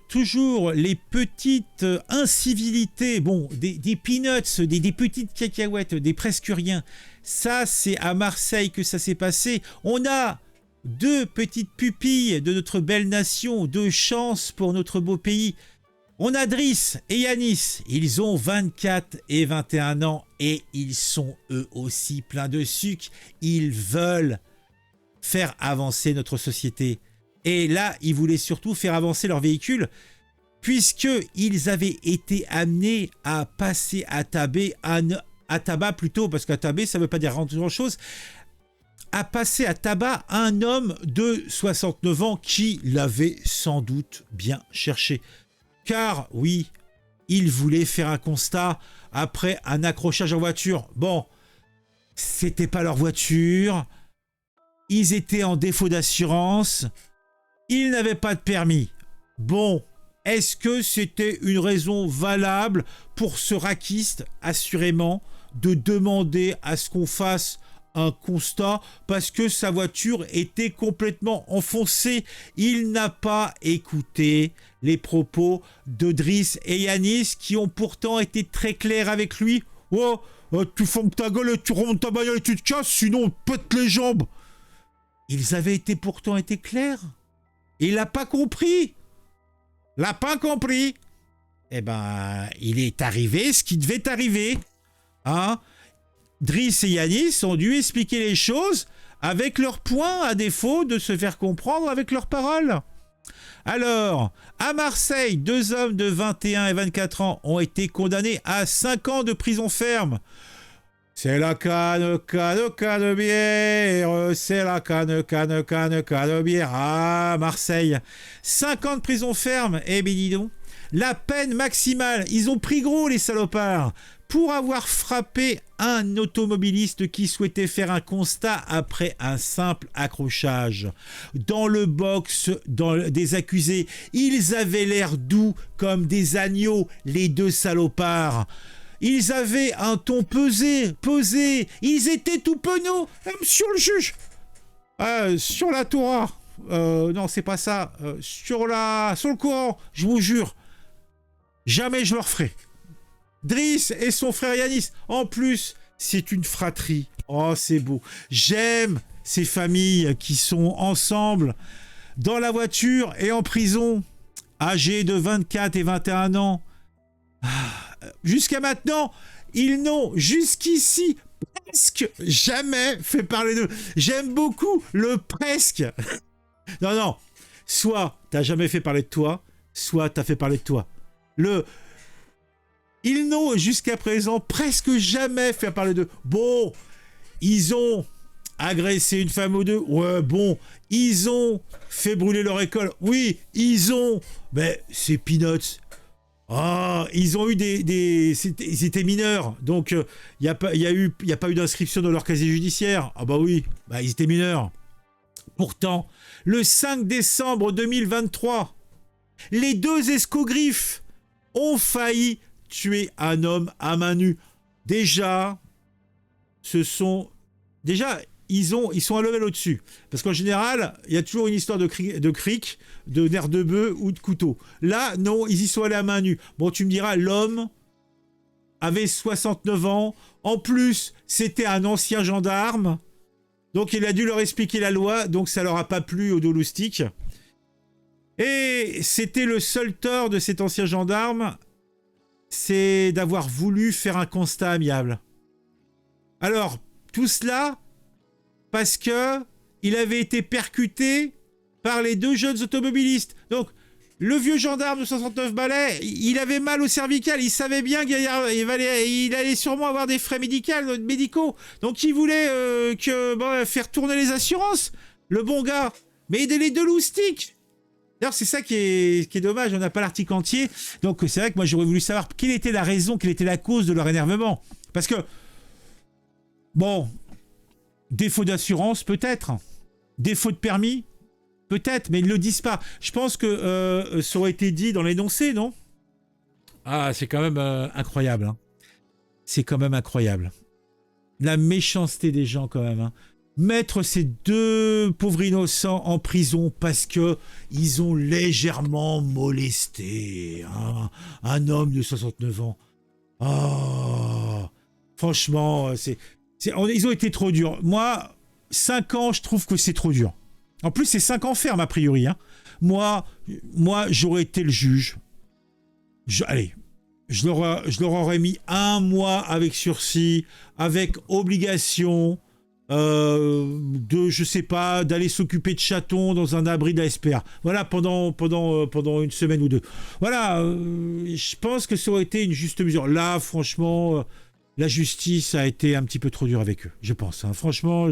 Toujours les petites incivilités, bon, des peanuts, des petites cacahuètes, des presque rien. Ça, c'est à Marseille que ça s'est passé. On a deux petites pupilles de notre belle nation, deux chances pour notre beau pays. On a Driss et Yanis, ils ont 24 et 21 ans et ils sont eux aussi pleins de sucre. Ils veulent faire avancer notre société. Et là, ils voulaient surtout faire avancer leur véhicule puisqu'ils avaient été amenés à passer à tabac plutôt, parce qu'à tabac, ça ne veut pas dire grand-chose, à passer à tabac un homme de 69 ans qui l'avait sans doute bien cherché. Car oui, ils voulaient faire un constat après un accrochage en voiture. Bon, c'était pas leur voiture, ils étaient en défaut d'assurance, ils n'avaient pas de permis. Bon, est-ce que c'était une raison valable pour ce raquiste, assurément, de demander à ce qu'on fasse un constat parce que sa voiture était complètement enfoncée? Il n'a pas écouté les propos de Driss et Yanis qui ont pourtant été très clairs avec lui. Oh, tu fermes ta gueule et tu remontes ta bagnole et tu te casses, sinon on te pète les jambes. Ils avaient pourtant été clairs. Il l'a pas compris. L'a pas compris. Eh ben, il est arrivé ce qui devait arriver. Hein? Driss et Yanis ont dû expliquer les choses avec leurs points, à défaut de se faire comprendre avec leurs paroles. Alors, à Marseille, deux hommes de 21 et 24 ans ont été condamnés à 5 ans de prison ferme. C'est la canne bière, c'est la canne bière. Ah, Marseille. 5 ans de prison ferme, eh bien dis donc. La peine maximale, ils ont pris gros les salopards, pour avoir frappé un automobiliste qui souhaitait faire un constat après un simple accrochage. Dans le box des accusés, ils avaient l'air doux comme des agneaux, les deux salopards. Ils avaient un ton pesé, ils étaient tout penauds. Monsieur le juge, sur la Torah, non c'est pas ça, sur le Coran, je vous jure, jamais je leur ferai. Driss et son frère Yanis, en plus, c'est une fratrie. Oh, c'est beau. J'aime ces familles qui sont ensemble, dans la voiture et en prison, âgés de 24 et 21 ans. Jusqu'à maintenant, ils n'ont jusqu'ici presque jamais fait parler d'eux. J'aime beaucoup le presque. Non. Soit t'as jamais fait parler de toi, soit t'as fait parler de toi. Ils n'ont jusqu'à présent presque jamais fait parler d'eux. Bon, ils ont agressé une femme ou deux. Ouais, bon, ils ont fait brûler leur école. Oui, ils ont... Mais c'est peanuts. Ah, ils ont eu ils étaient mineurs, donc il n'y a pas eu d'inscription dans leur casier judiciaire. Ah bah oui, ils étaient mineurs. Pourtant, le 5 décembre 2023, les deux escogriffes ont failli tuer un homme à main nue. Déjà, ils sont un level au-dessus. Parce qu'en général, il y a toujours une histoire de cric, de nerfs de bœuf ou de couteau. Là, non, ils y sont allés à main nue. Bon, tu me diras, l'homme avait 69 ans. En plus, c'était un ancien gendarme. Donc, il a dû leur expliquer la loi. Donc, ça leur a pas plu aux douloustiques. Et c'était le seul tort de cet ancien gendarme, c'est d'avoir voulu faire un constat amiable. Alors, tout cela... parce que il avait été percuté par les deux jeunes automobilistes. Donc, le vieux gendarme de 69 balais, il avait mal au cervical. Il savait bien qu'il allait sûrement avoir des frais médicaux. Donc, il voulait faire tourner les assurances. Le bon gars. Mais les deux loustiques. D'ailleurs, c'est ça qui est dommage. On n'a pas l'article entier. Donc, c'est vrai que moi, j'aurais voulu savoir quelle était la raison, quelle était la cause de leur énervement. Parce que, bon... défaut d'assurance, peut-être. Défaut de permis, peut-être, mais ils ne le disent pas. Je pense que ça aurait été dit dans l'énoncé, non? Ah, c'est quand même incroyable. Hein. C'est quand même incroyable. La méchanceté des gens, quand même. Hein. mettre ces deux pauvres innocents en prison parce que ils ont légèrement molesté un homme de 69 ans. Ah, franchement, ils ont été trop durs. Moi, 5 ans, je trouve que c'est trop dur. En plus, c'est 5 ans ferme, a priori. Hein. Moi, j'aurais été le juge. Allez, je leur aurais mis 1 mois avec sursis, avec obligation je sais pas, d'aller s'occuper de chatons dans un abri d'ASPR. Voilà, pendant 1 semaine ou 2. Voilà, je pense que ça aurait été une juste mesure. Là, franchement, la justice a été un petit peu trop dure avec eux, je pense. Hein. Franchement,